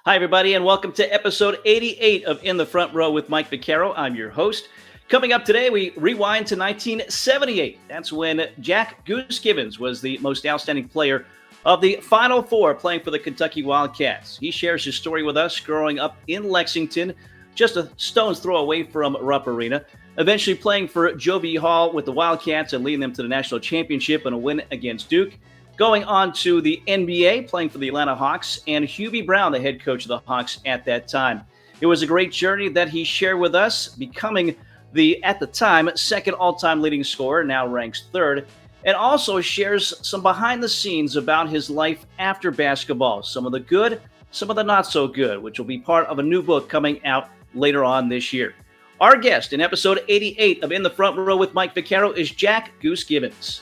Hi, everybody, and welcome to episode 88 of In the Front Row with Mike Vaccaro. I'm your host. Coming up today, we rewind to 1978. That's when Jack Goose Gibbons was the most outstanding player of the Final Four playing for the Kentucky Wildcats. He shares his story with us growing up in Lexington, just a stone's throw away from Rupp Arena, eventually playing for Joe B. Hall with the Wildcats and leading them to the National Championship and a win against Duke. Going on to the NBA, playing for the Atlanta Hawks, and Hubie Brown, the head coach of the Hawks at that time. It was a great journey that he shared with us, becoming the, at the time, second all-time leading scorer, now ranks third, and also shares some behind the scenes about his life after basketball, some of the good, some of the not so good, which will be part of a new book coming out later on this year. Our guest in episode 88 of In the Front Row with Mike Vaccaro is Jack Goose Gibbons.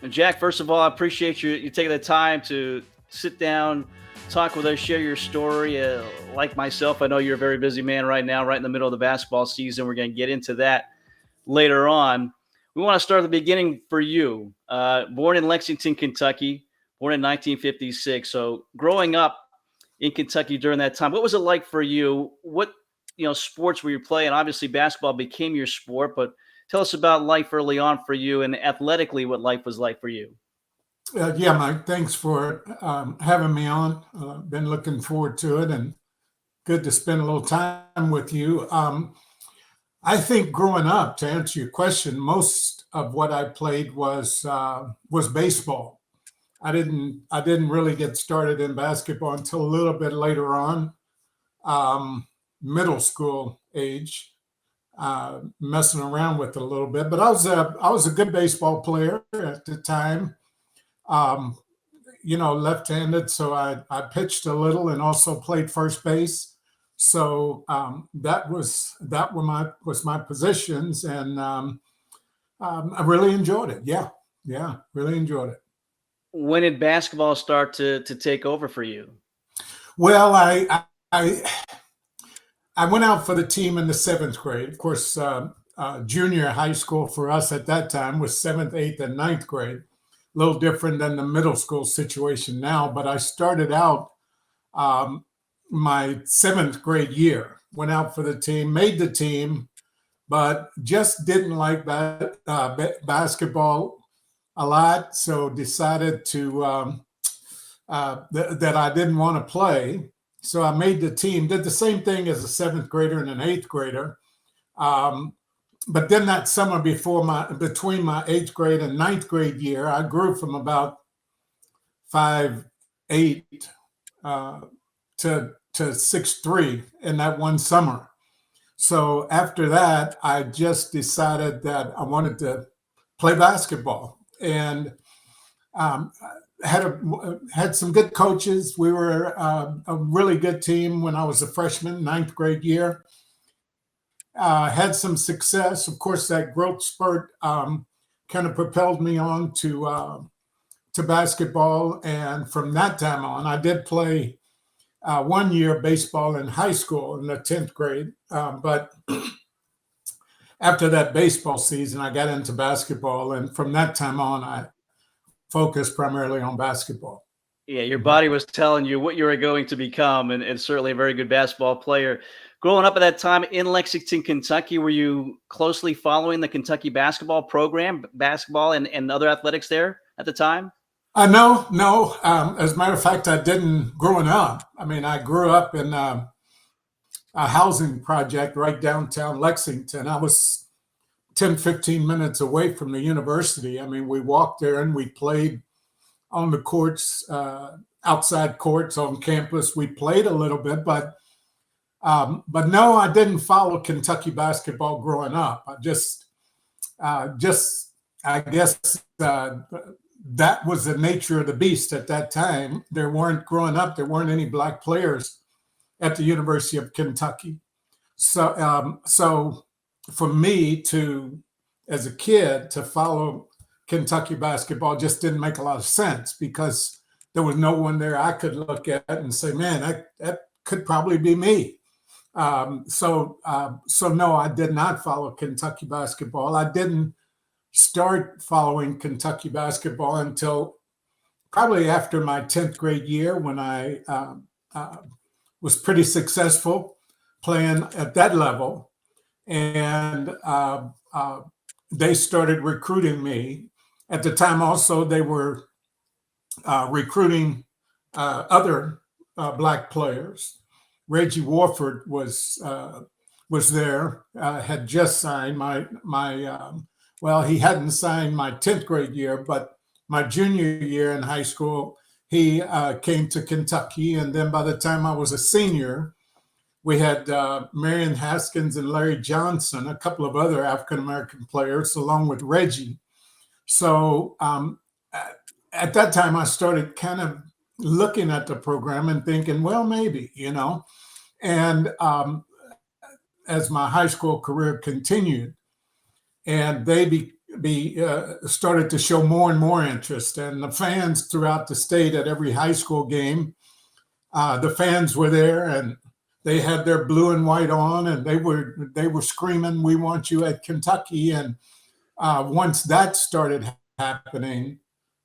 Jack, first of all, I appreciate you taking the time to sit down, talk with us, share your story. Like myself, I know you're a very busy man right now, right in the middle of the basketball season. We're going to get into that later on. We want to start at the beginning for you. Born in Lexington, Kentucky, born in 1956. So growing up in Kentucky during that time, what was it like for you? What sports were you playing? Obviously, basketball became your sport, but tell us about life early on for you and athletically what life was like for you. Yeah, Mike, thanks for having me on. Been looking forward to it and good to spend a little time with you. I think growing up, to answer your question, most of what I played was baseball. I didn't really get started in basketball until a little bit later on, middle school age. Messing around with it a little bit, but I was a good baseball player at the time. Left-handed, so I pitched a little and also played first base. So that was my positions, and I really enjoyed it. Yeah, really enjoyed it. When did basketball start to take over for you? Well, I went out for the team in the seventh grade. Of course, junior high school for us at that time was seventh, eighth, and ninth grade. A little different than the middle school situation now. But I started out my seventh grade year, went out for the team, made the team, but just didn't like basketball a lot. So decided to that I didn't want to play. So I made the team, did the same thing as a seventh grader and an eighth grader. But then that summer between my eighth grade and ninth grade year, I grew from about 5'8" to 6'3" in that one summer. So after that, I just decided that I wanted to play basketball. And had some good coaches. We were a really good team when I was a freshman, ninth grade year. Had some success. Of course, that growth spurt kind of propelled me on to basketball. And from that time on, I did play 1 year baseball in high school in the 10th grade. But after that baseball season, I got into basketball. And from that time on, I focused primarily on basketball. Yeah, your body was telling you what you were going to become, and certainly a very good basketball player. Growing up at that time in Lexington, Kentucky, were you closely following the Kentucky basketball program, basketball and other athletics there at the time? No. As a matter of fact, I didn't growing up. I mean, I grew up in a housing project right downtown Lexington. I was 10, 15 minutes away from the university. I mean, we walked there and we played on the courts, outside courts on campus. We played a little bit, but no, I didn't follow Kentucky basketball growing up. I guess that was the nature of the beast at that time. There weren't any black players at the University of Kentucky. So for me as a kid, to follow Kentucky basketball just didn't make a lot of sense because there was no one there I could look at and say, man, that could probably be me. So no, I did not follow Kentucky basketball. I didn't start following Kentucky basketball until probably after my 10th grade year, when I was pretty successful playing at that level. And they started recruiting me. At the time also, they were recruiting other Black players. Reggie Warford was there, had just signed well, he hadn't signed my 10th grade year, but my junior year in high school, he came to Kentucky. And then by the time I was a senior, we had Marion Haskins and Larry Johnson, a couple of other African-American players, along with Reggie. So at that time, I started kind of looking at the program and thinking, well, maybe, And as my high school career continued, and they started to show more and more interest, and the fans throughout the state at every high school game, the fans were there, and they had their blue and white on, and they were screaming, "We want you at Kentucky!" And once that started happening,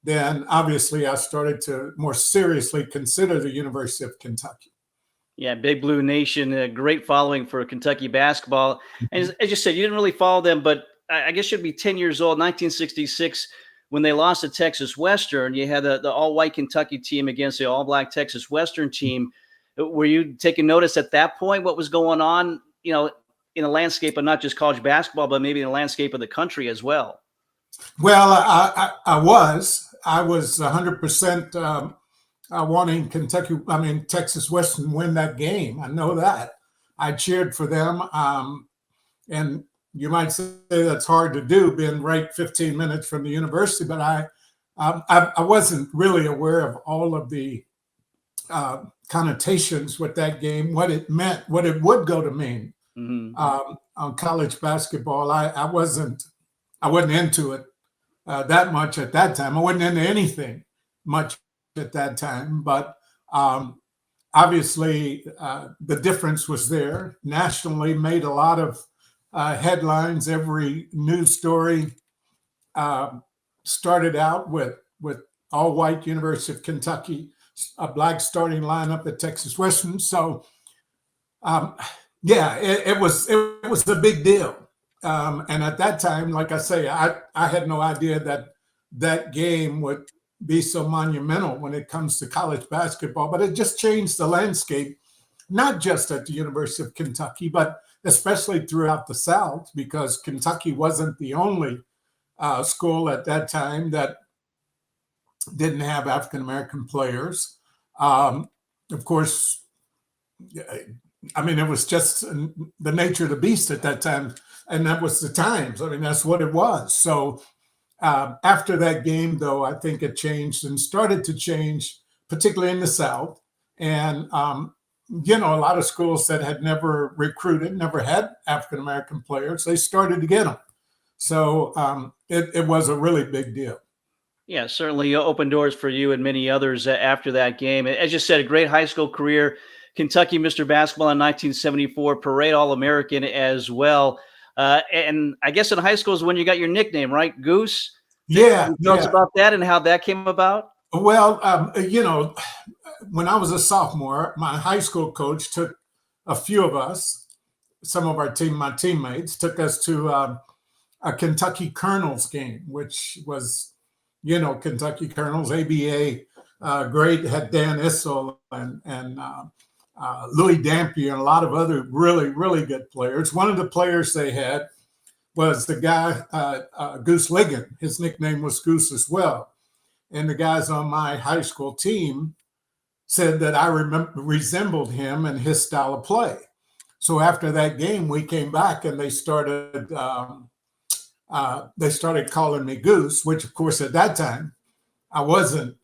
then obviously I started to more seriously consider the University of Kentucky. Yeah, Big Blue Nation, a great following for Kentucky basketball. And as you said, you didn't really follow them, but I guess you'd be 10 years old, 1966, when they lost to Texas Western. You had the all-white Kentucky team against the all-black Texas Western team. Were you taking notice at that point what was going on, in the landscape of not just college basketball, but maybe in the landscape of the country as well? Well, I was 100% wanting Texas Western win that game. I know that. I cheered for them. And you might say that's hard to do, being right 15 minutes from the university, but I wasn't really aware of all of the connotations with that game, what it meant, what it would go to mean on college basketball. I wasn't into it that much at that time. I wasn't into anything much at that time, but obviously the difference was there. Nationally, made a lot of headlines. Every news story started out with all-white University of Kentucky, a Black starting lineup at Texas Western. So, it was a big deal. And at that time, like I say, I had no idea that game would be so monumental when it comes to college basketball, but it just changed the landscape, not just at the University of Kentucky, but especially throughout the South, because Kentucky wasn't the only school at that time that didn't have African-American players. Of course, it was just the nature of the beast at that time, and that was the times. That's what it was. So after that game, though, I think it changed and started to change, particularly in the South. And, a lot of schools that had never recruited, never had African-American players, they started to get them. So it was a really big deal. Yeah, certainly opened doors for you and many others after that game. As you said, a great high school career. Kentucky Mr. Basketball in 1974, Prade All-American as well. And I guess in high school is when you got your nickname, right? Goose? Yeah. Tell us about that and how that came about. Well, when I was a sophomore, my high school coach took a few of us, some of my teammates, took us to a Kentucky Colonels game, which was, Kentucky Colonels, ABA, great, had Dan Issel and Louis Dampier and a lot of other really, really good players. One of the players they had was the guy, Goose Ligon. His nickname was Goose as well. And the guys on my high school team said that I resembled him and his style of play. So after that game, we came back and they started calling me Goose, which of course at that time I wasn't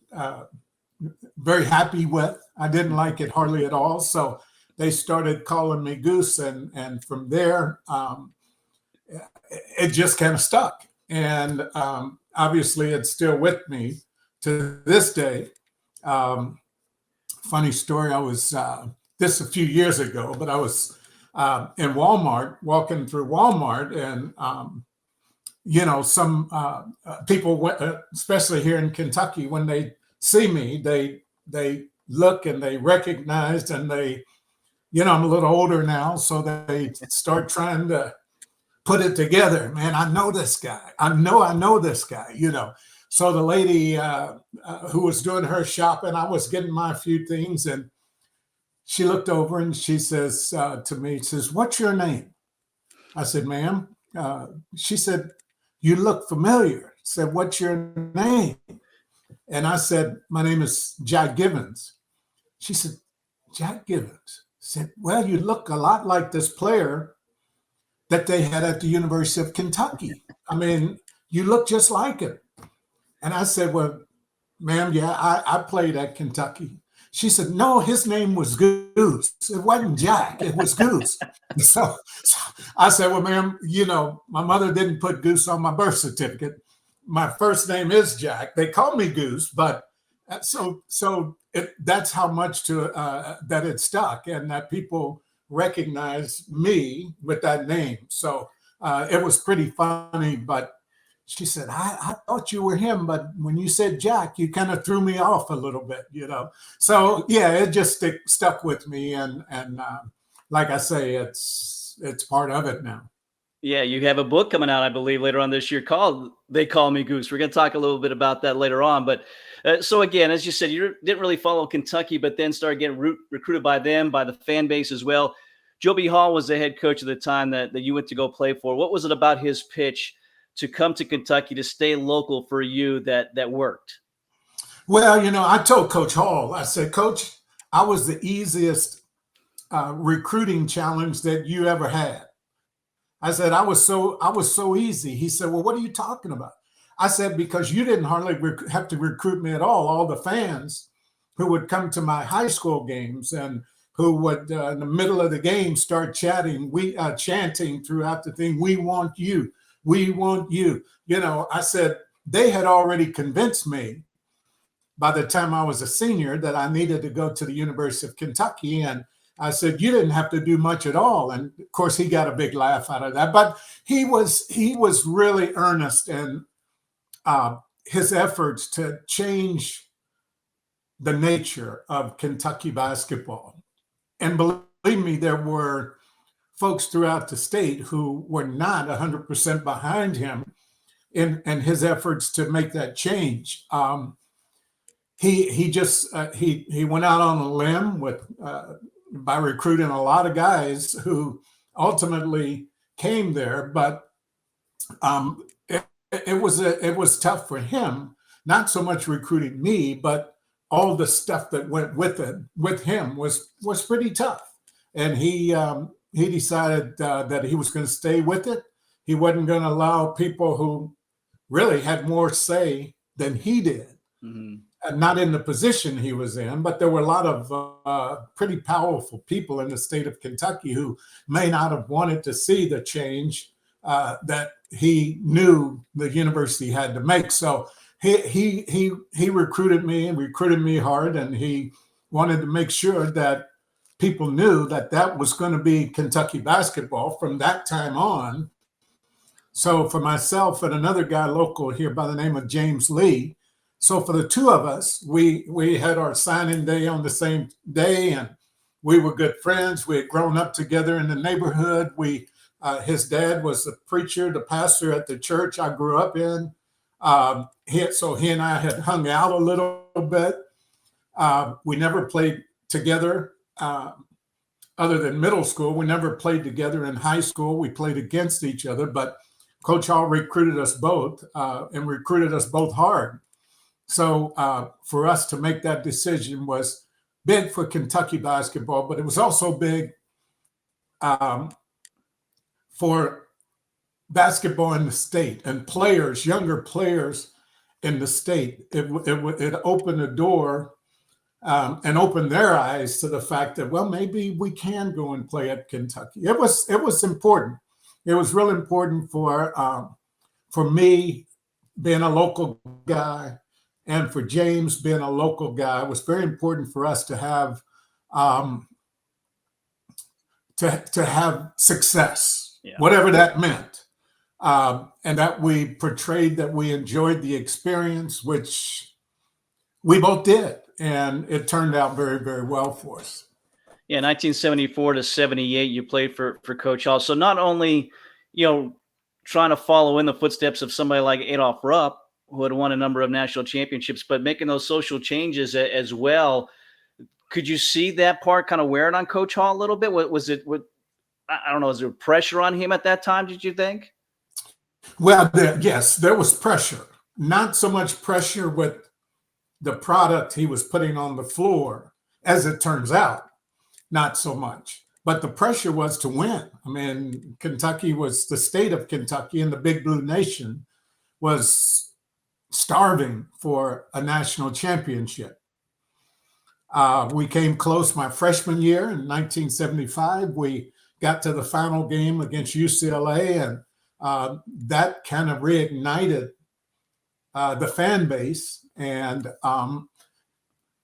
very happy with. I didn't like it hardly at all. So they started calling me Goose, and from there it just kind of stuck. And obviously it's still with me to this day. Funny story, I was this a few years ago, but I was in Walmart, walking through Walmart, and some people, especially here in Kentucky, when they see me, they look and they recognize, and I'm a little older now, so they start trying to put it together. Man, I know this guy. I know this guy, So the lady who was doing her shopping, I was getting my few things, and she looked over and she says to me, "What's your name?" I said, "Ma'am." She said, "You look familiar." I said, "What's your name?" And I said, "My name is Jack Givens." She said, "Jack Givens?" I said, "Well, you look a lot like this player that they had at the University of Kentucky. I mean, you look just like him." And I said, "Well, ma'am, yeah, I played at Kentucky." She said, "No, his name was Goose. It wasn't Jack. It was Goose." So I said, "Well, ma'am, my mother didn't put Goose on my birth certificate. My first name is Jack. They call me Goose, but that's how much that it stuck, and that people recognize me with that name." So it was pretty funny, but she said, I thought you were him, but when you said Jack, you kind of threw me off a little bit, So yeah, it just stuck with me, and like I say, it's part of it now. Yeah, you have a book coming out, I believe, later on this year called "They Call Me Goose." We're going to talk a little bit about that later on. But so again, as you said, you didn't really follow Kentucky, but then started getting recruited by them, by the fan base as well. Joe B. Hall was the head coach at the time that you went to go play for. What was it about his pitch to come to Kentucky, to stay local for you, that worked? Well, I told Coach Hall, I said, "Coach, I was the easiest recruiting challenge that you ever had." I said, I was so easy. He said, "Well, what are you talking about?" I said, "Because you didn't hardly have to recruit me at all. All the fans who would come to my high school games and who would, in the middle of the game, start chanting throughout the thing, 'We want you. We want you.'" I said, they had already convinced me by the time I was a senior that I needed to go to the University of Kentucky. And I said, "You didn't have to do much at all." And of course, he got a big laugh out of that. But he was really earnest in his efforts to change the nature of Kentucky basketball. And believe me, there were folks throughout the state who were not 100% behind him in his efforts to make that change. He went out on a limb by recruiting a lot of guys who ultimately came there, but it was tough for him. Not so much recruiting me, but all the stuff that went with him was pretty tough. And he decided that he was going to stay with it. He wasn't going to allow people who really had more say than he did. Mm-hmm. Not in the position he was in, but there were a lot of pretty powerful people in the state of Kentucky who may not have wanted to see the change that he knew the university had to make. So he recruited me hard, and he wanted to make sure that people knew that was going to be Kentucky basketball from that time on. So for myself and another guy local here by the name of James Lee, so for the two of us, we had our signing day on the same day, and we were good friends. We had grown up together in the neighborhood. His dad was the preacher, the pastor at the church I grew up in. So he and I had hung out a little bit. We never played together other than middle school. We never played together in high school. We played against each other, but Coach Hall recruited us both and recruited us both hard. So for us to make that decision was big for Kentucky basketball, but it was also big for basketball in the state and younger players in the state. It opened a door and opened their eyes to the fact that, well, maybe we can go and play at Kentucky. It was important. It was really important for me being a local guy, and for James being a local guy. It was very important for us to have to have success, whatever that meant. and that we portrayed that we enjoyed the experience, which we both did. And it turned out very, very well for us. Yeah, 1974 to 78, you played for Coach Hall. So not only, trying to follow in the footsteps of somebody like Adolph Rupp, who had won a number of national championships, but making those social changes as well. Could you see that part kind of wearing on Coach Hall a little bit? Was it, I don't know, was there pressure on him at that time, did you think? Well, yes, there was pressure. Not so much pressure with the product he was putting on the floor, as it turns out, not so much. But the pressure was to win. I mean, Kentucky was the state of Kentucky, and the Big Blue Nation was starving for a national championship. We came close my freshman year in 1975. We got to the final game against UCLA, and that kind of reignited the fan base, and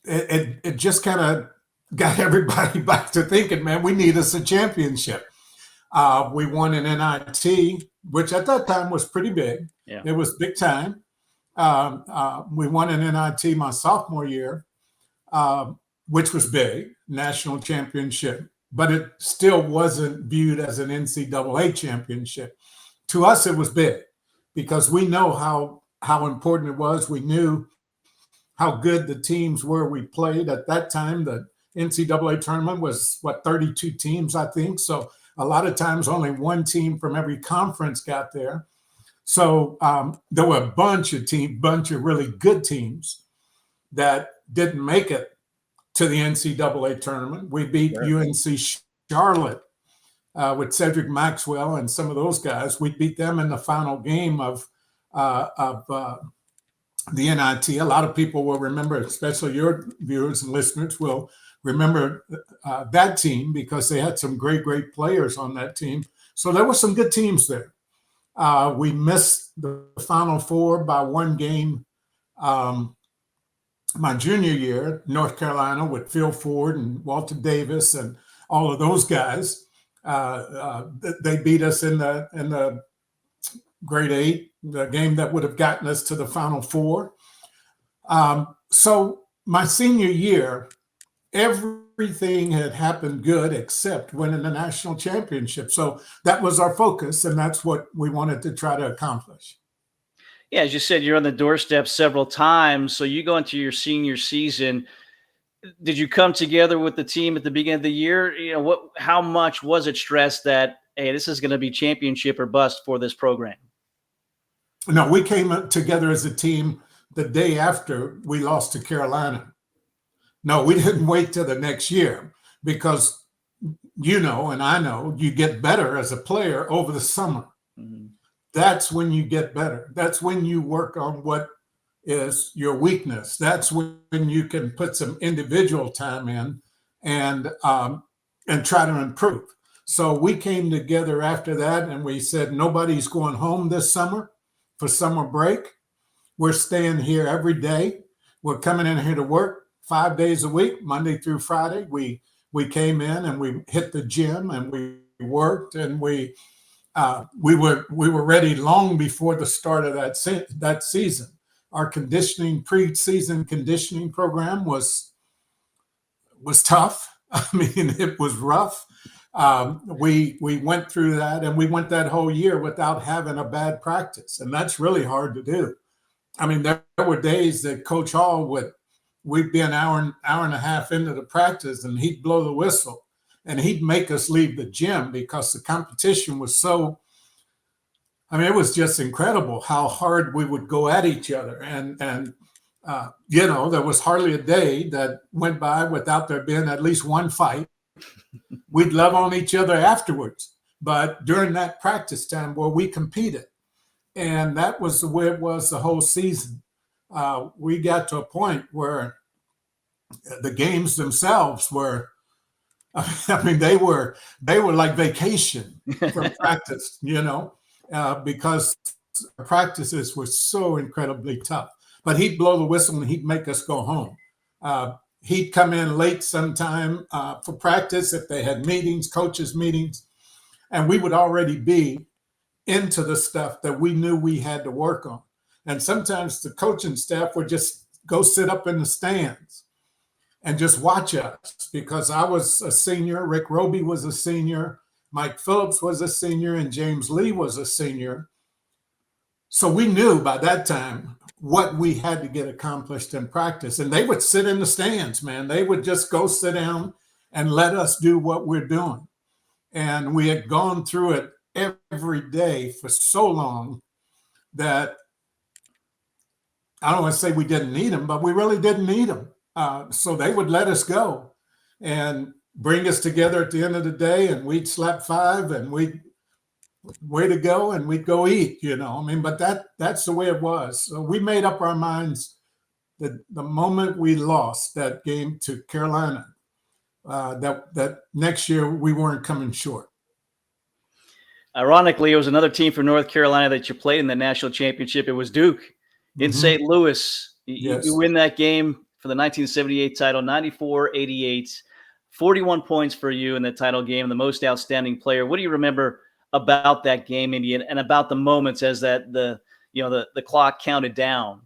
it just kind of got everybody back to thinking, man, we need us a championship. We won an NIT, which at that time was pretty big. Yeah. It was big time. We won an NIT my sophomore year, which was big, national championship, but it still wasn't viewed as an NCAA championship. To us, it was big because we know how important it was. We knew how good the teams were we played at that time. The NCAA tournament was 32 teams, I think. So a lot of times only one team from every conference got there. So there were a bunch of really good teams that didn't make it to the NCAA tournament. We beat UNC Charlotte with Cedric Maxwell and some of those guys. We beat them in the final game of the NIT. A lot of people will remember, especially your viewers and listeners will remember that team because they had some great, great players on that team. So there were some good teams there. We missed the Final Four by one game my junior year, North Carolina, with Phil Ford and Walter Davis and all of those guys. They beat us in the grade 8, the game that would have gotten us to the Final Four. So my senior year, everything had happened good except winning the national championship. So that was our focus, and that's what we wanted to try to accomplish. Yeah, as you said, you're on the doorstep several times. So you go into your senior season. Did you come together with the team at the beginning of the year? How much was it stressed that, hey, this is going to be championship or bust for this program? No, we came together as a team the day after we lost to Carolina. No, we didn't wait till the next year because, and I know, you get better as a player over the summer. Mm-hmm. That's when you get better. That's when you work on what is your weakness. That's when you can put some individual time in and try to improve. So we came together after that and we said, nobody's going home this summer for summer break. We're staying here every day. We're coming in here to work 5 days a week, Monday through Friday. We came in and we hit the gym and we worked and we were ready long before the start of that season. Our pre-season conditioning program was tough. I mean, it was rough. We went through that, and we went that whole year without having a bad practice, and that's really hard to do. I mean, there were days that Coach Hall we'd be an hour and a half into the practice, and he'd blow the whistle, and he'd make us leave the gym because the competition was so. I mean, it was just incredible how hard we would go at each other. And there was hardly a day that went by without there being at least one fight. We'd love on each other afterwards. But during that practice time, we competed. And that was the way it was the whole season. We got to a point where the games themselves were, they were like vacation from practice, because practices were so incredibly tough. But he'd blow the whistle and he'd make us go home. He'd come in late sometime for practice if they had meetings, coaches' meetings, and we would already be into the stuff that we knew we had to work on. And sometimes the coaching staff would just go sit up in the stands and just watch us, because I was a senior, Rick Roby was a senior, Mike Phillips was a senior, and James Lee was a senior. So we knew by that time what we had to get accomplished in practice. And they would sit in the stands, man. They would just go sit down and let us do what we're doing. And we had gone through it every day for so long that I don't want to say we didn't need them, but we really didn't need them. So they would let us go and bring us together at the end of the day, and we'd slap five and we'd way to go, and we'd go eat, but that's the way it was. So we made up our minds that the moment we lost that game to Carolina, that next year we weren't coming short. Ironically, it was another team from North Carolina that you played in the national championship. It was Duke in St. Louis. Yes. You win that game for the 1978 title, 94-88, 41 points for you in the title game, the most outstanding player. What do you remember about that game, maybe, and about the moments as the clock counted down?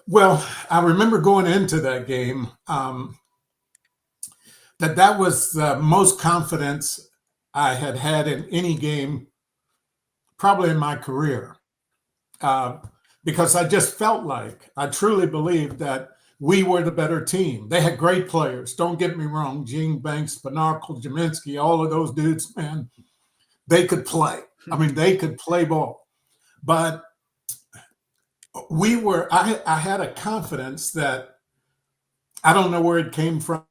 Well, I remember going into that game, that was the most confidence I had had in any game, probably in my career, because I just felt like, I truly believed that we were the better team. They had great players. Don't get me wrong. Gene Banks, Benarkle, Jaminski, all of those dudes, man, they could play. I mean, they could play ball. But I had a confidence that I don't know where it came from,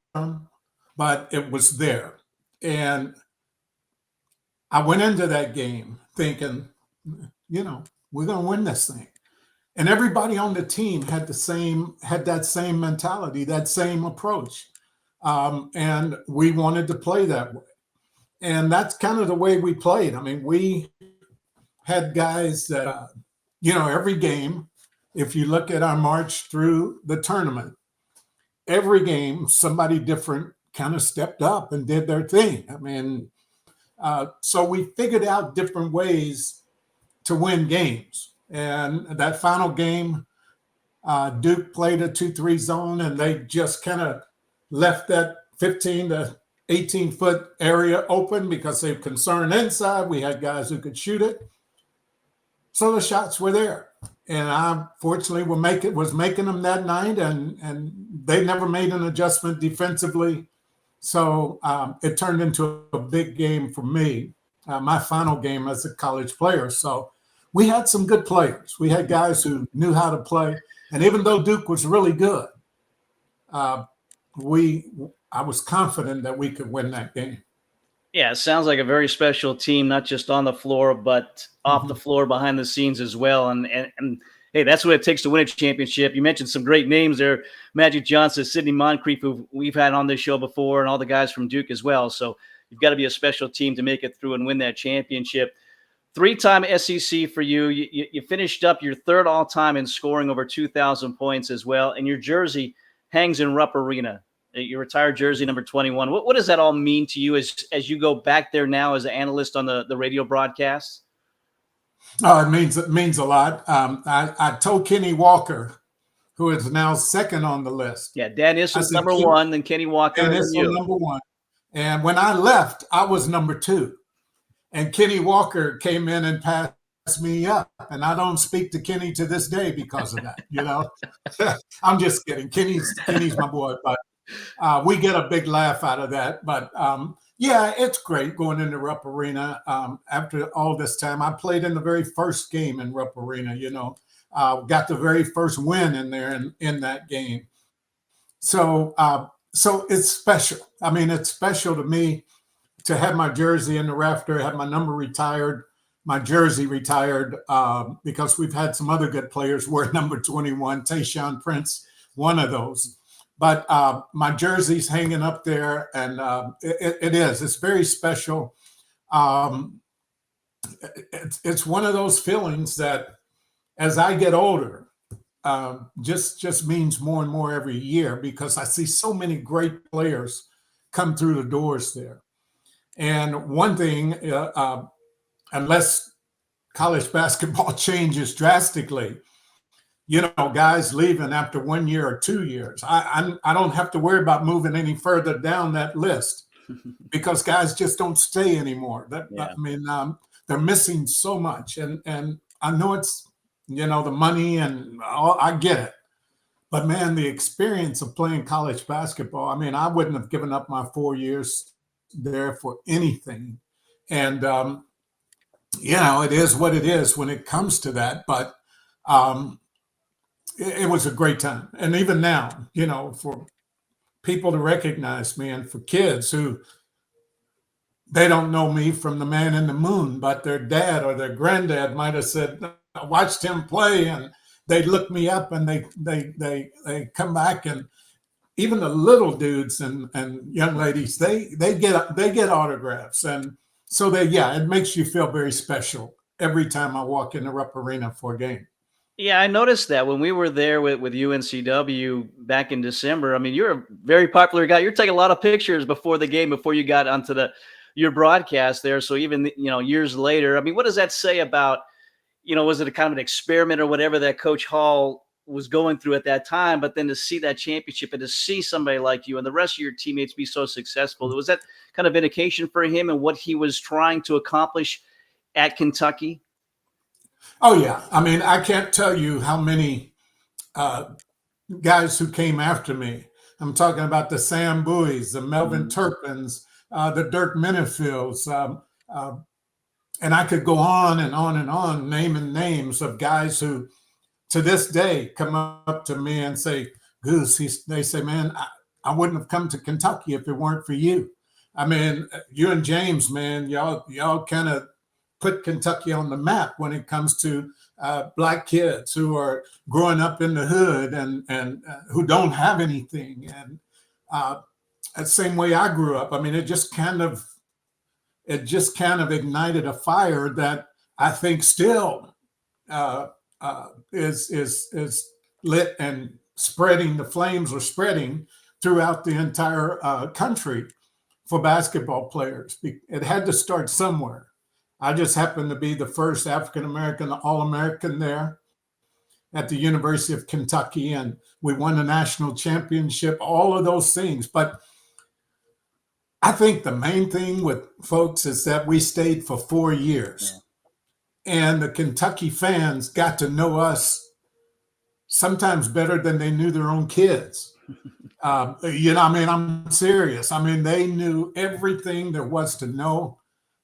but it was there. And I went into that game thinking, we're going to win this thing. And everybody on the team had that same mentality, that same approach. And we wanted to play that way. And that's kind of the way we played. I mean, we had guys that, every game, if you look at our march through the tournament, every game, somebody different kind of stepped up and did their thing. I mean, so we figured out different ways to win games. And that final game, Duke played a 2-3 zone, and they just kind of left that 15 to 18-foot area open because they were concerned inside. We had guys who could shoot it. So the shots were there. And I, fortunately, was making them that night, and they never made an adjustment defensively. So it turned into a big game for me, my final game as a college player. So we had some good players. We had guys who knew how to play. And even though Duke was really good, I was confident that we could win that game. Yeah, it sounds like a very special team, not just on the floor, but off the floor, behind the scenes as well. And hey, that's what it takes to win a championship. You mentioned some great names there: Magic Johnson, Sidney Moncrief, who we've had on this show before, and all the guys from Duke as well. So you've got to be a special team to make it through and win that championship. 3-time SEC for you. You finished up your third all-time in scoring, over 2,000 points as well. And your jersey hangs in Rupp Arena. Your retired jersey, number 21. What does that all mean to you as you go back there now as an analyst on the radio broadcasts? Oh, it means a lot. I told Kenny Walker, who is now second on the list. Yeah, Dan Issel number one, then Kenny Walker. Dan Issel number one. And when I left, I was number 2. And Kenny Walker came in and passed me up. And I don't speak to Kenny to this day because of that. I'm just kidding. Kenny's my boy, but we get a big laugh out of that. But yeah, it's great going into Rupp Arena. After all this time, I played in the very first game in Rupp Arena, got the very first win in there in that game. So it's special. I mean, it's special to me to have my jersey in the rafter, have my number retired, my jersey retired, because we've had some other good players wear number 21, Tayshaun Prince, one of those. But my jersey's hanging up there, and it's very special. It's one of those feelings that as I get older, just means more and more every year, because I see so many great players come through the doors there. And one thing unless college basketball changes drastically, guys leaving after 1 year or 2 years. I don't have to worry about moving any further down that list because guys just don't stay anymore. They're missing so much, and I know it's the money and all, I get it, but man, the experience of playing college basketball. I mean, I wouldn't have given up my 4 years there for anything, and it is what it is when it comes to that, but. It was a great time. And even now, for people to recognize me and for kids who they don't know me from the man in the moon, but their dad or their granddad might have said, I watched him play, and they look me up and they come back, and even the little dudes and young ladies, they get autographs. And so it makes you feel very special every time I walk in the Rupp Arena for a game. Yeah, I noticed that when we were there with UNCW back in December. I mean, you're a very popular guy. You're taking a lot of pictures before the game, before you got onto your broadcast there. So even, years later, I mean, what does that say about, was it a kind of an experiment or whatever that Coach Hall was going through at that time? But then to see that championship and to see somebody like you and the rest of your teammates be so successful, was that kind of indication for him and what he was trying to accomplish at Kentucky? Oh, yeah. I mean, I can't tell you how many guys who came after me. I'm talking about the Sam Bowies, the Melvin Turpins, the Dirk Minifields. And I could go on and on and on, naming names of guys who, to this day, come up to me and say, Goose, they say, man, I wouldn't have come to Kentucky if it weren't for you. I mean, you and James, man, y'all kind of put Kentucky on the map when it comes to Black kids who are growing up in the hood and who don't have anything. And the same way I grew up. I mean, it just kind of ignited a fire that I think still is lit and spreading. The flames are spreading throughout the entire country for basketball players. It had to start somewhere. I just happened to be the first African-American All-American there at the University of Kentucky, and we won the national championship, all of those things. But I think the main thing with folks is that we stayed for 4 years, and the Kentucky fans got to know us sometimes better than they knew their own kids. I'm serious. I mean, they knew everything there was to know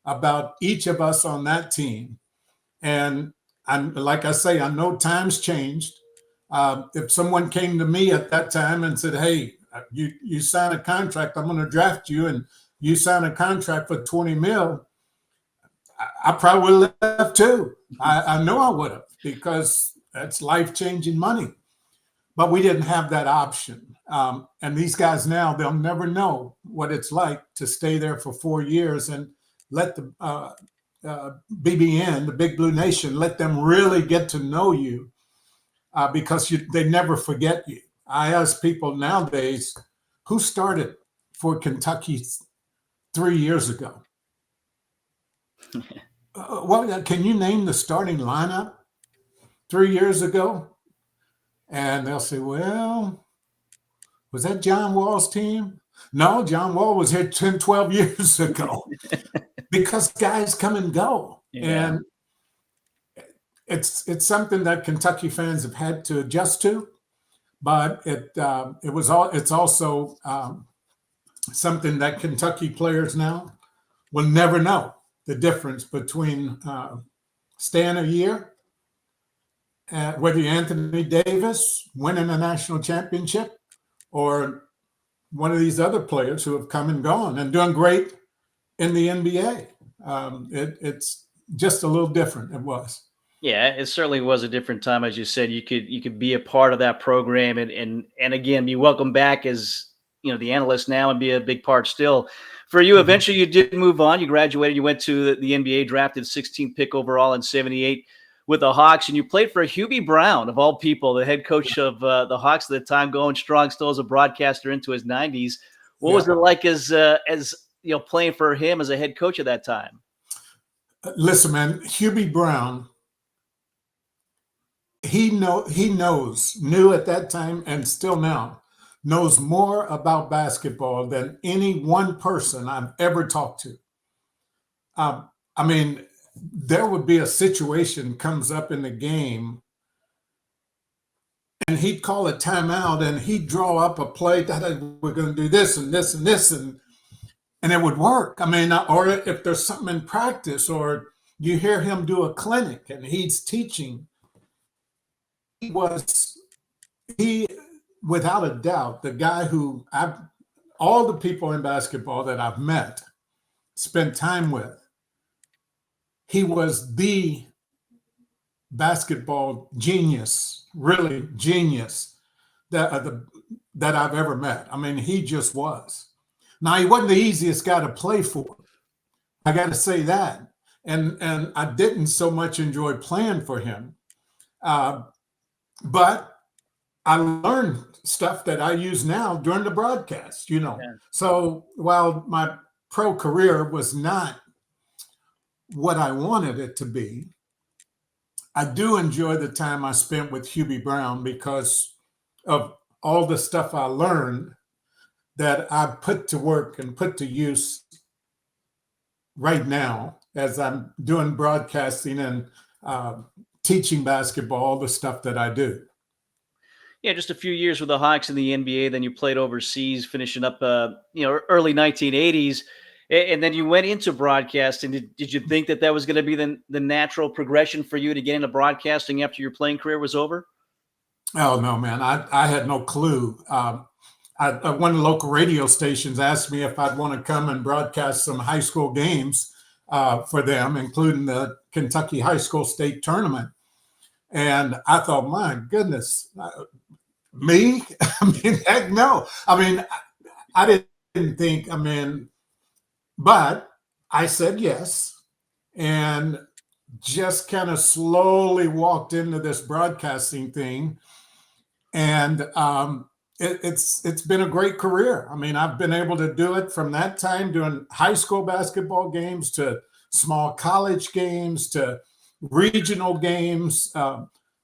about each of us on that team. And like I say, I know times changed. If someone came to me at that time and said, hey, you sign a contract, I'm going to draft you, and you sign a contract for $20 million, I probably would have left too. I know I would have, because that's life-changing money. But we didn't have that option. And these guys now, they'll never know what it's like to stay there for 4 years and let the BBN, the Big Blue Nation, let them really get to know you, because they never forget you. I ask people nowadays, who started for Kentucky 3 years ago? Can you name the starting lineup 3 years ago? And they'll say, well, was that John Wall's team? No, John Wall was here 10, 12 years ago. Because guys come and go. Yeah. And it's something that Kentucky fans have had to adjust to, but it's also something that Kentucky players now will never know the difference between staying a year, whether you're Anthony Davis winning a national championship or one of these other players who have come and gone and doing great in the NBA. It's just a little different. It was. Yeah, it certainly was a different time. As you said, you could be a part of that program and again, be welcome back as, the analyst now and be a big part still. For you, eventually you did move on. You graduated. You went to the NBA, drafted 16th pick overall in 78 with the Hawks, and you played for Hubie Brown, of all people, the head coach of the Hawks at the time, going strong still as a broadcaster into his 90s. What was it like as playing for him as a head coach at that time? listen, man, Hubie Brown, knew at that time and still now knows more about basketball than any one person I've ever talked to. I mean, there would be a situation comes up in the game and he'd call a timeout and he'd draw up a play that we're going to do this and this and this and it would work. I mean, or if there's something in practice or you hear him do a clinic and he's teaching, he without a doubt, the guy who all the people in basketball that I've met, spent time with, he was the basketball genius, really genius that I've ever met. I mean, he just was. Now, he wasn't the easiest guy to play for. I got to say that. And I didn't so much enjoy playing for him. But I learned stuff that I use now during the broadcast, Yeah. So while my pro career was not what I wanted it to be, I do enjoy the time I spent with Hubie Brown because of all the stuff I learned that I put to work and put to use right now as I'm doing broadcasting and teaching basketball, all the stuff that I do. Yeah, just a few years with the Hawks in the NBA, then you played overseas, finishing up, early 1980s, and then you went into broadcasting. Did you think that was going to be the natural progression for you to get into broadcasting after your playing career was over? Oh, no, man. I had no clue. One of the local radio stations asked me if I'd want to come and broadcast some high school games for them, including the Kentucky High School State Tournament. And I thought, my goodness, me? I mean, heck no. I mean, I didn't think, but I said yes and just kind of slowly walked into this broadcasting thing. And it's been a great career. I mean, I've been able to do it from that time, doing high school basketball games to small college games to regional games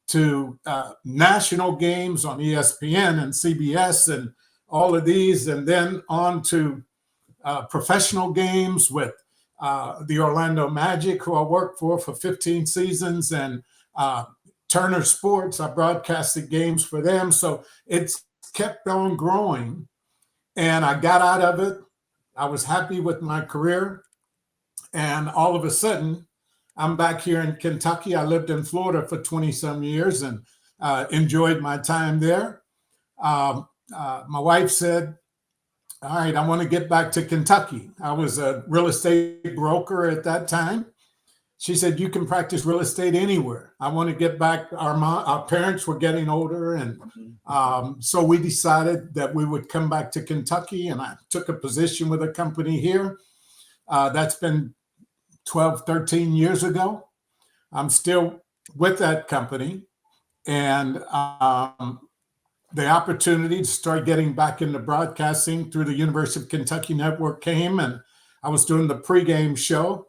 to national games on ESPN and CBS and all of these, and then on to professional games with the Orlando Magic, who I worked for 15 seasons, and Turner Sports. I broadcasted games for them. So it's kept on growing, and I got out of it. I was happy with my career, and all of a sudden, I'm back here in Kentucky. I lived in Florida for 20-some years and enjoyed my time there. My wife said, all right, I want to get back to Kentucky. I was a real estate broker at that time. She said, you can practice real estate anywhere. I want to get back. Our parents were getting older. And so we decided that we would come back to Kentucky. And I took a position with a company here. That's been 12, 13 years ago. I'm still with that company. And the opportunity to start getting back into broadcasting through the University of Kentucky Network came, and I was doing the pregame show.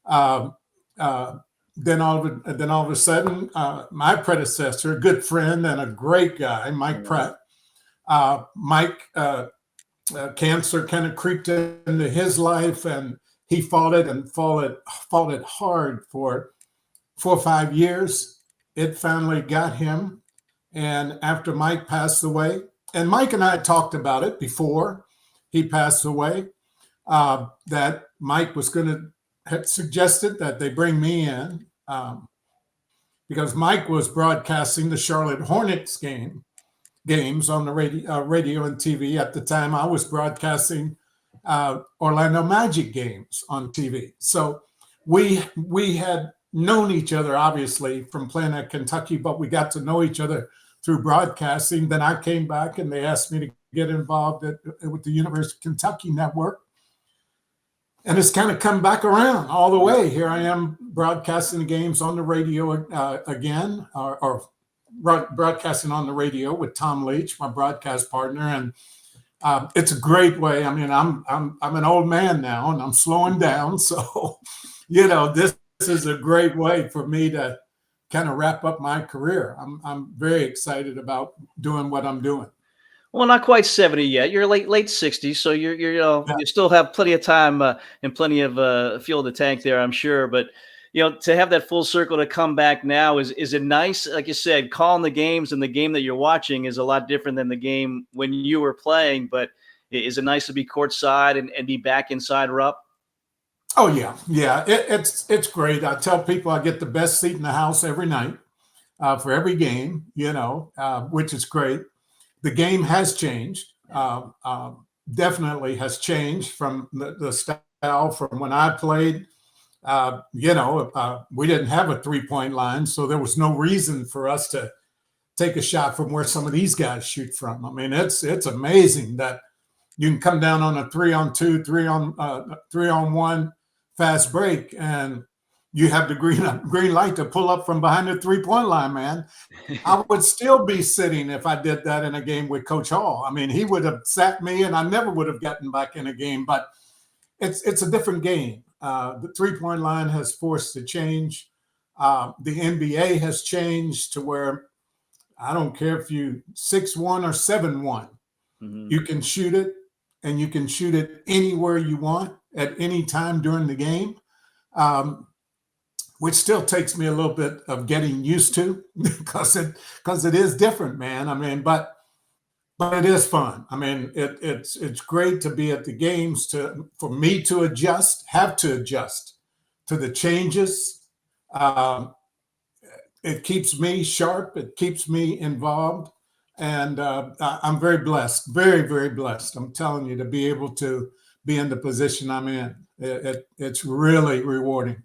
Then all of a sudden, my predecessor, a good friend and a great guy, Mike Pratt, cancer kind of creeped into his life, and he fought it hard for 4 or 5 years. It finally got him. And after Mike passed away, and Mike and I had talked about it before he passed away, that Mike was going to had suggested that they bring me in because Mike was broadcasting the Charlotte Hornets games on the radio and TV. At the time, I was broadcasting Orlando Magic games on TV. So we had known each other, obviously, from playing at Kentucky, but we got to know each other through broadcasting. Then I came back and they asked me to get involved with the University of Kentucky Network. And it's kind of come back around all the way. Here I am broadcasting the games on the radio again, or broadcasting on the radio with Tom Leach, my broadcast partner. And it's a great way. I mean, I'm an old man now and I'm slowing down. So, this is a great way for me to kind of wrap up my career. I'm very excited about doing what I'm doing. Well, not quite 70 yet. You're late 60s, so you're Yeah. you still have plenty of time and plenty of fuel in the tank there, I'm sure. But to have that full circle to come back now is it nice? Like you said, calling the games and the game that you're watching is a lot different than the game when you were playing. But is it nice to be courtside and be back inside Rupp? Oh yeah, yeah. It's great. I tell people I get the best seat in the house every night for every game. Which is great. The game has changed. Definitely has changed from the style from when I played. We didn't have a 3-point line, so there was no reason for us to take a shot from where some of these guys shoot from. I mean, it's amazing that you can come down on a 3-on-2, 3-on-1 fast break, and you have the green light to pull up from behind the 3-point line, man. I would still be sitting if I did that in a game with Coach Hall. I mean, he would have sat me, and I never would have gotten back in a game. But it's a different game. The 3-point line has forced a change. The NBA has changed to where I don't care if you 6'1" or 7'1", you can shoot it, and you can shoot it anywhere you want at any time during the game. Which still takes me a little bit of getting used to because it is different, man. I mean, but it is fun. I mean, it's great to be at the games for me to have to adjust to the changes. It keeps me sharp. It keeps me involved, and I'm very blessed, very, very blessed. I'm telling you, to be able to be in the position I'm in, it's really rewarding.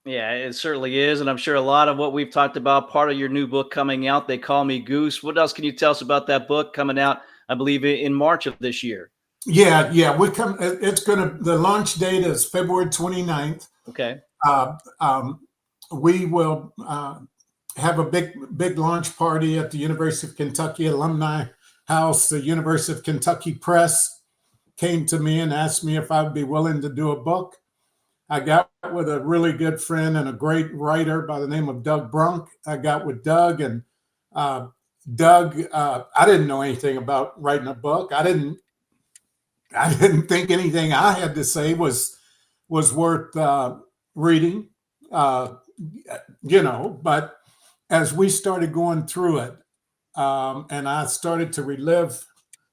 Yeah, it certainly is. And I'm sure a lot of what we've talked about, part of your new book coming out, They Call Me Goose. What else can you tell us about that book coming out, I believe, in March of this year? Yeah. The launch date is February 29th. Okay. We will have a big launch party at the University of Kentucky Alumni House. The University of Kentucky Press came to me and asked me if I would be willing to do a book. I got with a really good friend and a great writer by the name of Doug Brunk. I got with Doug, and Doug, I didn't know anything about writing a book. I didn't think anything I had to say was worth reading, but as we started going through it, and I started to relive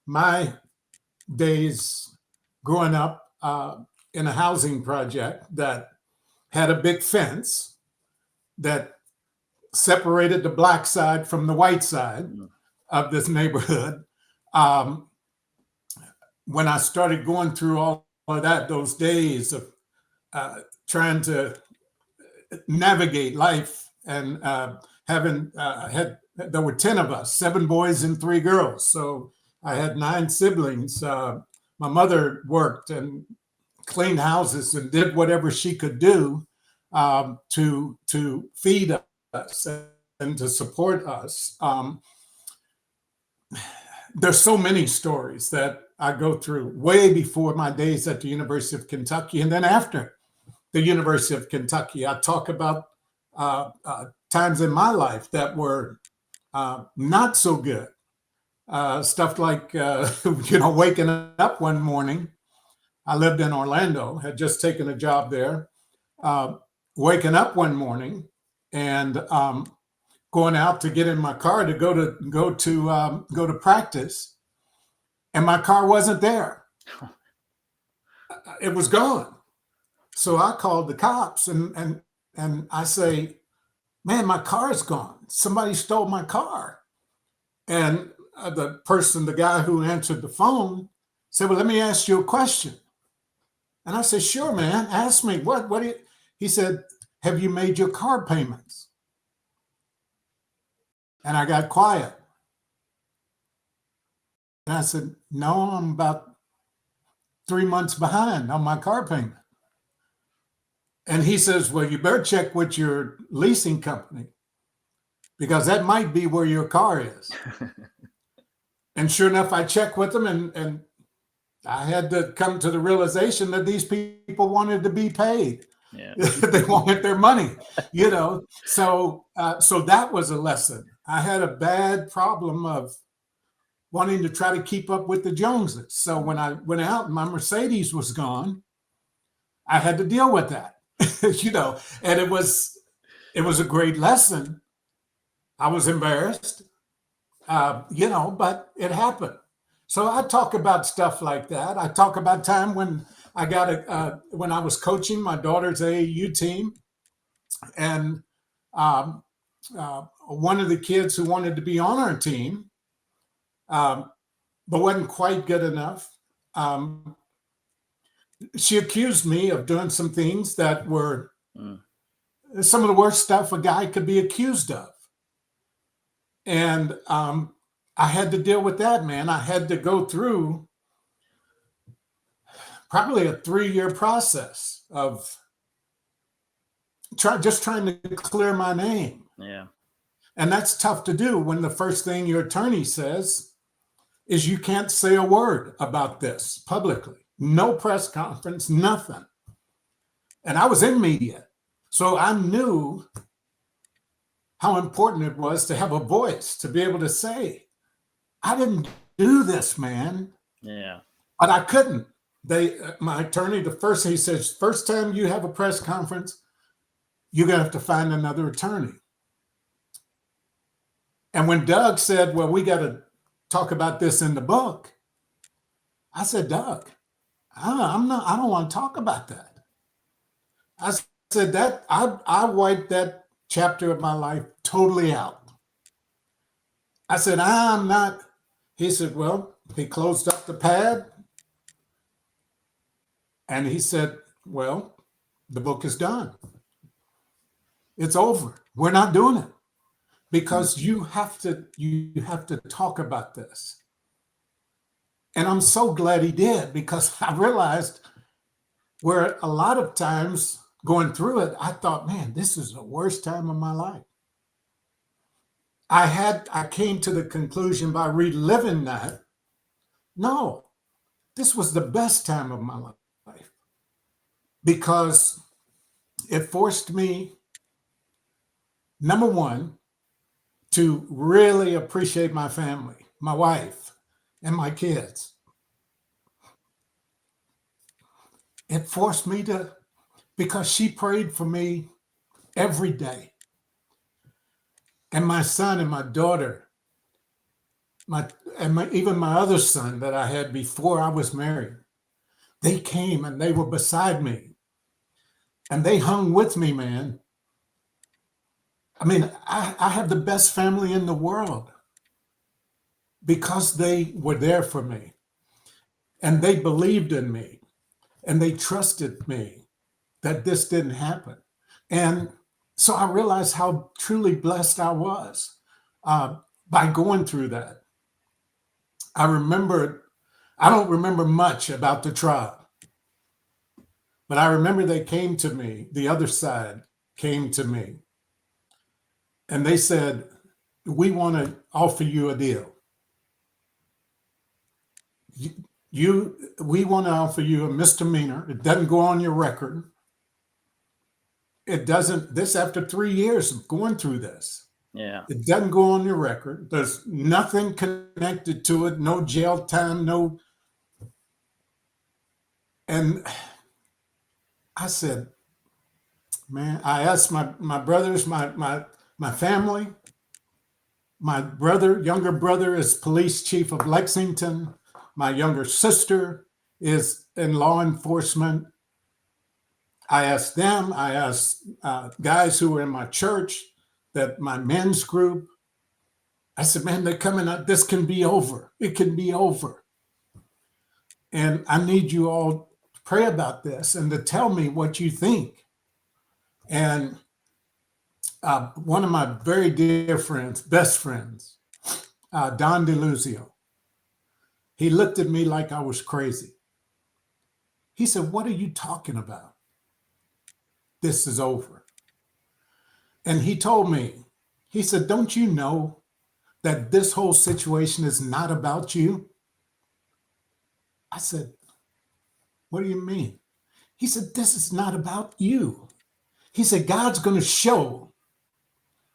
my days growing up in a housing project that had a big fence that separated the black side from the white side of this neighborhood. When I started going through all of that, those days of trying to navigate life, and there were 10 of us, 7 boys and 3 girls. So I had 9 siblings. My mother worked and cleaned houses and did whatever she could do to feed us and to support us. There's so many stories that I go through way before my days at the University of Kentucky, and then after the University of Kentucky. I talk about times in my life that were not so good. Stuff like, waking up one morning. I lived in Orlando, had just taken a job there. Waking up one morning and going out to get in my car to go to practice, and my car wasn't there. It was gone. So I called the cops and I say, "Man, my car's gone. Somebody stole my car." And the guy who answered the phone said, "Well, let me ask you a question." And I said, "Sure, man. Ask me. What do you?" He said, "Have you made your car payments?" And I got quiet. And I said, "No, I'm about 3 months behind on my car payment." And he says, "Well, you better check with your leasing company, because that might be where your car is." And sure enough, I checked with them, and I had to come to the realization that these people wanted to be paid. Yeah. They wanted their money, you know. So that was a lesson. I had a bad problem of wanting to try to keep up with the Joneses. So when I went out and my Mercedes was gone, I had to deal with that, you know. And it was a great lesson. I was embarrassed, you know, but it happened. So I talk about stuff like that. I talk about time when I got when I was coaching my daughter's AAU team, and one of the kids who wanted to be on our team, but wasn't quite good enough. She accused me of doing some things that were some of the worst stuff a guy could be accused of. And I had to deal with that, man. I had to go through probably a 3-year process of just trying to clear my name. Yeah. And that's tough to do when the first thing your attorney says is you can't say a word about this publicly. No press conference, nothing. And I was in media. So I knew how important it was to have a voice, to be able to say, I didn't do this, man. Yeah. But I couldn't. My attorney, he says, first time you have a press conference, you're going to have to find another attorney. And when Doug said, well, we got to talk about this in the book, I said, Doug, I don't want to talk about that. I said that I wiped that chapter of my life totally out. I said, I'm not. He said, well, he closed up the pad and he said, well, the book is done. It's over. We're not doing it because you have to talk about this. And I'm so glad he did, because I realized where a lot of times going through it, I thought, man, this is the worst time of my life. I came to the conclusion by reliving that, no, this was the best time of my life, because it forced me, number one, to really appreciate my family, my wife, and my kids. It forced me to, because she prayed for me every day. And my son and my daughter, even my other son that I had before I was married, they came and they were beside me. And they hung with me, man. I mean, I have the best family in the world because they were there for me. And they believed in me. And they trusted me that this didn't happen. And so I realized how truly blessed I was by going through that. I don't remember much about the trial, but I remember they came to me, the other side came to me, and they said, we want to offer you a deal. We want to offer you a misdemeanor. It doesn't go on your record. It doesn't, this after 3 years of going through this. Yeah. It doesn't go on your record. There's nothing connected to it, no jail time, no. And I said, man, I asked my brothers, my family. My younger brother is police chief of Lexington. My younger sister is in law enforcement. I asked them, I asked guys who were in my church, that my men's group. I said, man, they're coming up. This can be over. It can be over. And I need you all to pray about this and to tell me what you think. And one of my very dear friends, best friends, Don DeLuzio, he looked at me like I was crazy. He said, what are you talking about? This is over. And he told me, he said, don't you know that this whole situation is not about you? I said, what do you mean? He said, this is not about you. He said, God's going to show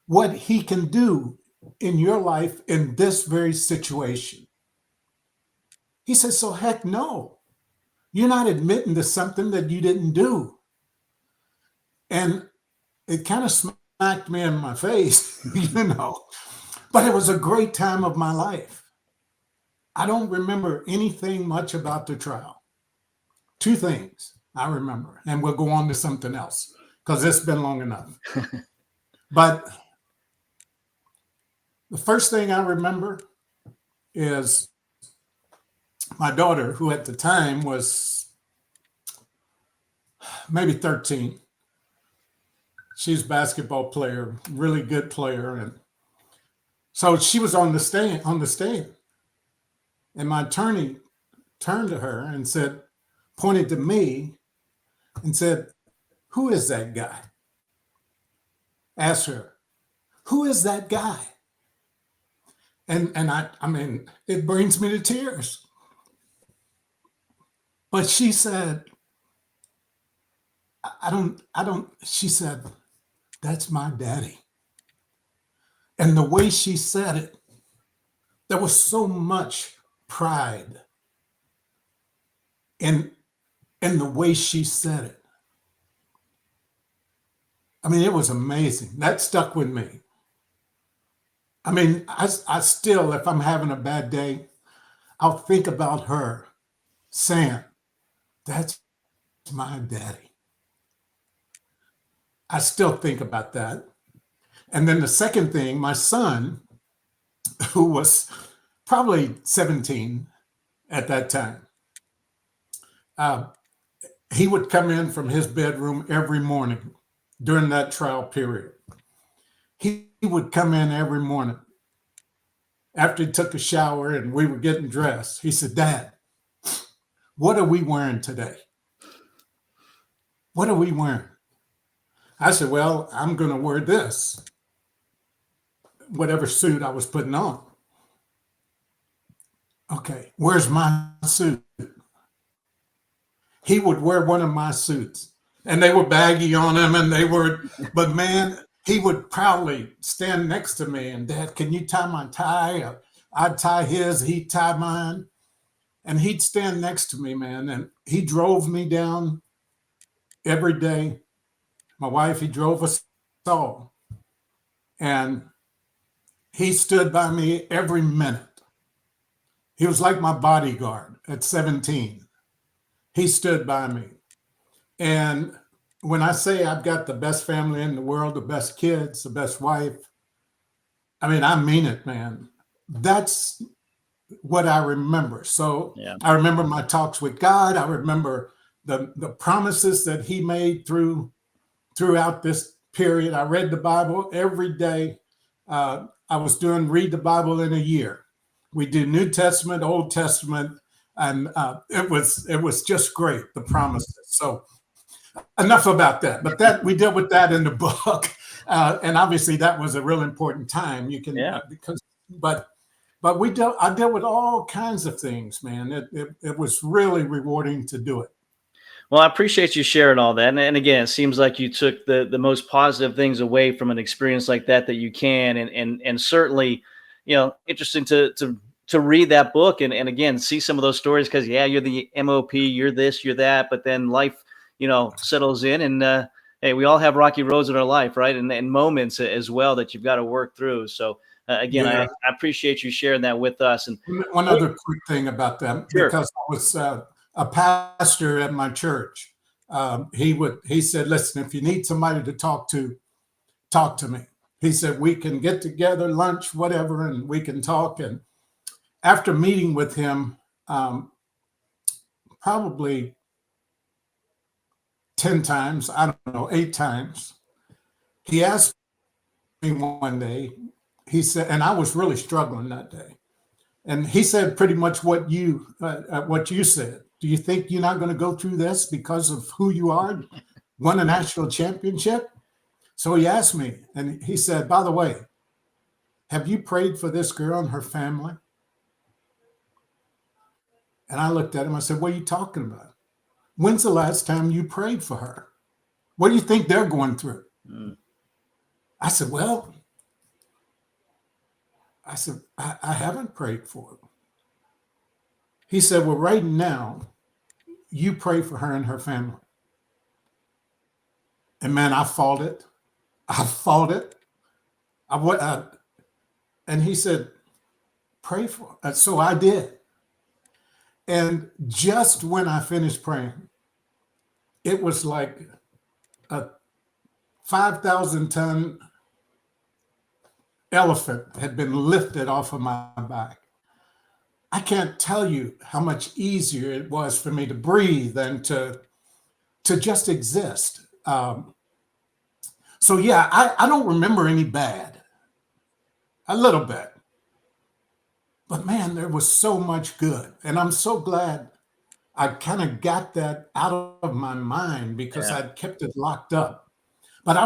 what he can do in your life in this very situation. He said, so heck no. You're not admitting to something that you didn't do. And it kind of smacked me in my face, but it was a great time of my life. I don't remember anything much about the trial. Two things I remember, and we'll go on to something else because it's been long enough. But the first thing I remember is my daughter, who at the time was maybe 13. She's a basketball player, really good player. And so she was on the stand. And my attorney turned to her and said, pointed to me and said, who is that guy? Asked her, who is that guy? And I mean, it brings me to tears. But she said, she said, that's my daddy. And the way she said it, there was so much pride in the way she said it. I mean, it was amazing. That stuck with me. I mean, I still, if I'm having a bad day, I'll think about her saying, that's my daddy. I still think about that. And then the second thing, my son, who was probably 17 at that time, he would come in from his bedroom every morning during that trial period. He would come in every morning after he took a shower and we were getting dressed. He said, Dad, what are we wearing today? What are we wearing? I said, well, I'm going to wear this, whatever suit I was putting on. Okay, where's my suit? He would wear one of my suits, and they were baggy on him, but man, he would proudly stand next to me and, Dad, can you tie my tie? I'd tie his, he'd tie mine, and he'd stand next to me, man, and he drove me down every day. My wife, he drove us all, and he stood by me every minute. He was like my bodyguard at 17. He stood by me. And when I say I've got the best family in the world, the best kids, the best wife, I mean, I mean it, man. That's what I remember. So yeah. I remember my talks with God. I remember the promises that he made throughout this period. I read the Bible every day. I was doing read the Bible in a year. We do New Testament, Old Testament, and it was just great, the promises. So enough about that. But that we dealt with that in the book, and obviously that was a real important time. You can but I dealt with all kinds of things, man. It was really rewarding to do it. Well, I appreciate you sharing all that. And again, it seems like you took the most positive things away from an experience like that you can. And certainly, interesting to read that book and again, see some of those stories because, you're the MOP, you're this, you're that. But then life, settles in. And hey, we all have rocky roads in our life, right? And moments as well that you've got to work through. So again, I appreciate you sharing that with us. And one other quick thing about that, sure. Because I was a pastor at my church. He said, listen, if you need somebody to talk to me. He said, we can get together, lunch, whatever, and we can talk. And after meeting with him, probably 10 times, I don't know, 8 times, he asked me one day, he said, and I was really struggling that day. And he said pretty much what you said. Do you think you're not going to go through this because of who you are? Won a national championship? So he asked me, and he said, by the way, have you prayed for this girl and her family? And I looked at him, I said, what are you talking about? when's the last time you prayed for her? What do you think they're going through? Mm. I said, well, I haven't prayed for her. He said, well, right now, you pray for her and her family. And man, I fought it. I fought it. And he said, pray for her. So I did. And just when I finished praying, it was like a 5,000-ton elephant had been lifted off of my back. I can't tell you how much easier it was for me to breathe and to just exist. So yeah, I don't remember any bad, a little bit. But man, there was so much good. And I'm so glad I kind of got that out of my mind because I'd kept it locked up. But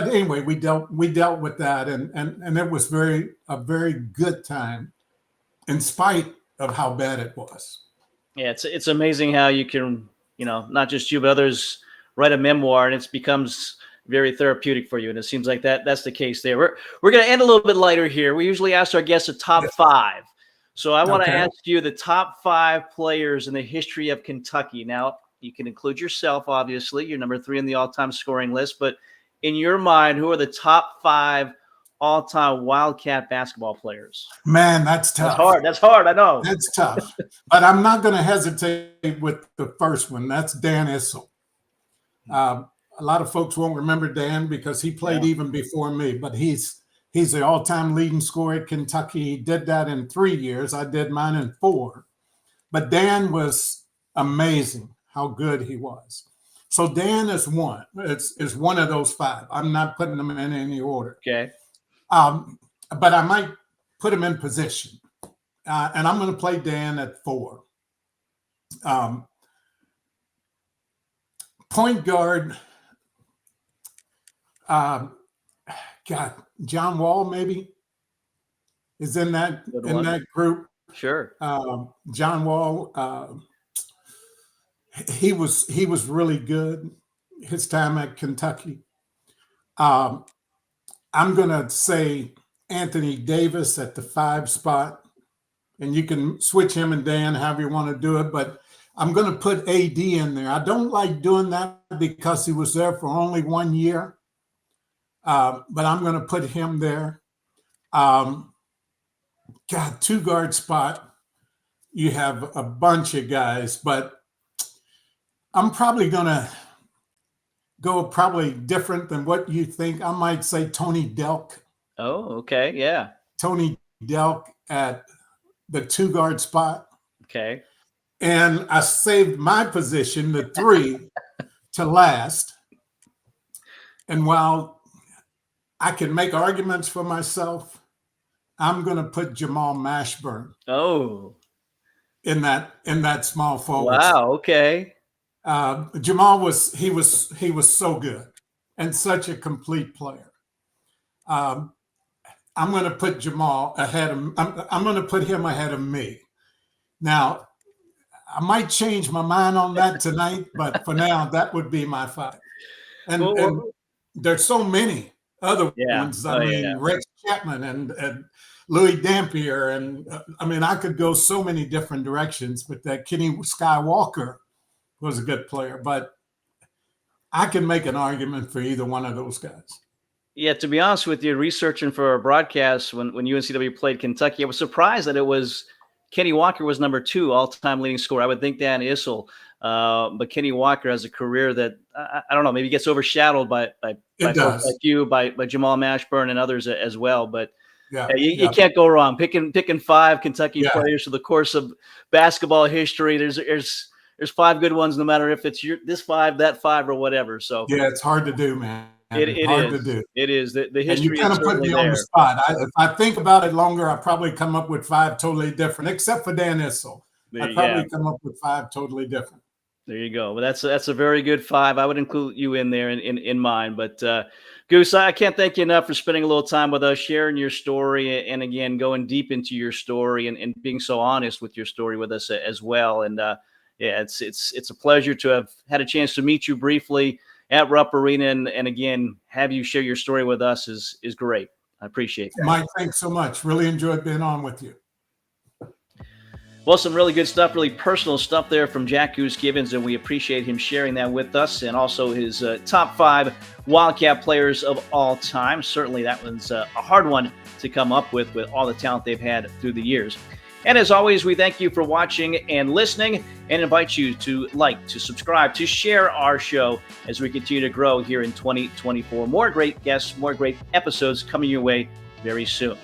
anyway, we dealt with that, and it was a very good time in spite of how bad it was. Yeah, it's amazing how you can, not just you, but others write a memoir, and it becomes very therapeutic for you. And it seems like that's the case there. We're going to end a little bit lighter here. We usually ask our guests a top five. So I want to ask you the top 5 players in the history of Kentucky. Now, you can include yourself, obviously. You're number 3 in the all-time scoring list. But in your mind, who are the top 5 all-time Wildcat basketball players? Man, that's tough. That's hard. I know. That's tough. But I'm not going to hesitate with the first one. That's Dan Issel. A lot of folks won't remember Dan because he played even before me, but he's the all-time leading scorer at Kentucky. He did that in 3 years. I did mine in 4. But Dan was amazing how good he was. So Dan is one. Is one of those 5. I'm not putting them in any order. Okay. But I might put him in position. And I'm going to play Dan at 4. Point guard, John Wall maybe is in that group. Sure. John Wall, he was really good his time at Kentucky. I'm gonna say Anthony Davis at the 5 spot, and you can switch him and Dan however you want to do it, but I'm going to put AD in there. I don't like doing that because he was there for only 1 year. But I'm going to put him there. 2 guard spot. You have a bunch of guys, but I'm probably going to go different than what you think. I might say Tony Delk. Oh, okay. Yeah. Tony Delk at the 2 guard spot. Okay. And I saved my position, the 3, to last. And while I can make arguments for myself, I'm going to put Jamal Mashburn. Oh. In that small forward. Wow. Okay. Jamal was so good and such a complete player. I'm going to put Jamal ahead of. I'm going to put him ahead of me. Now, I might change my mind on that tonight, but for now, that would be my 5. And there's so many other ones. I mean, Rex Chapman and Louis Dampier. And I could go so many different directions, but that Kenny Skywalker was a good player. But I can make an argument for either one of those guys. Yeah, to be honest with you, researching for our broadcast when UNCW played Kentucky, I was surprised that it was Kenny Walker was number 2 all-time leading scorer. I would think Dan Issel, but Kenny Walker has a career that I don't know, maybe gets overshadowed by folks like you, by Jamal Mashburn and others as well. But you can't go wrong picking 5 Kentucky players for the course of basketball history. There's 5 good ones, no matter if it's this 5, that 5, or whatever. So it's hard to do, man. It hard is. to do. It is. The history. And you kind of put me on the spot. If I think about it longer, I probably come up with 5 totally different, except for Dan Issel. I probably come up with 5 totally different. There you go. Well, that's a very good 5. I would include you in there in mine. But Goose, I can't thank you enough for spending a little time with us, sharing your story, and again going deep into your story and being so honest with your story with us as well. And Yeah, it's a pleasure to have had a chance to meet you briefly at Rupp Arena, and again, have you share your story with us is great. I appreciate that. Mike, thanks so much. Really enjoyed being on with you. Well, some really good stuff, really personal stuff there from Jack Goose Givens, and we appreciate him sharing that with us, and also his top 5 Wildcat players of all time. Certainly that one's a hard one to come up with all the talent they've had through the years. And as always, we thank you for watching and listening, and invite you to like, to subscribe, to share our show as we continue to grow here in 2024. More great guests, more great episodes coming your way very soon.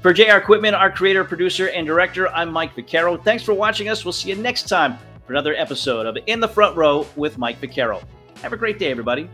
For JR Equipment, our creator, producer, and director, I'm Mike Vaccaro. Thanks for watching us. We'll see you next time for another episode of In the Front Row with Mike Vaccaro. Have a great day, everybody.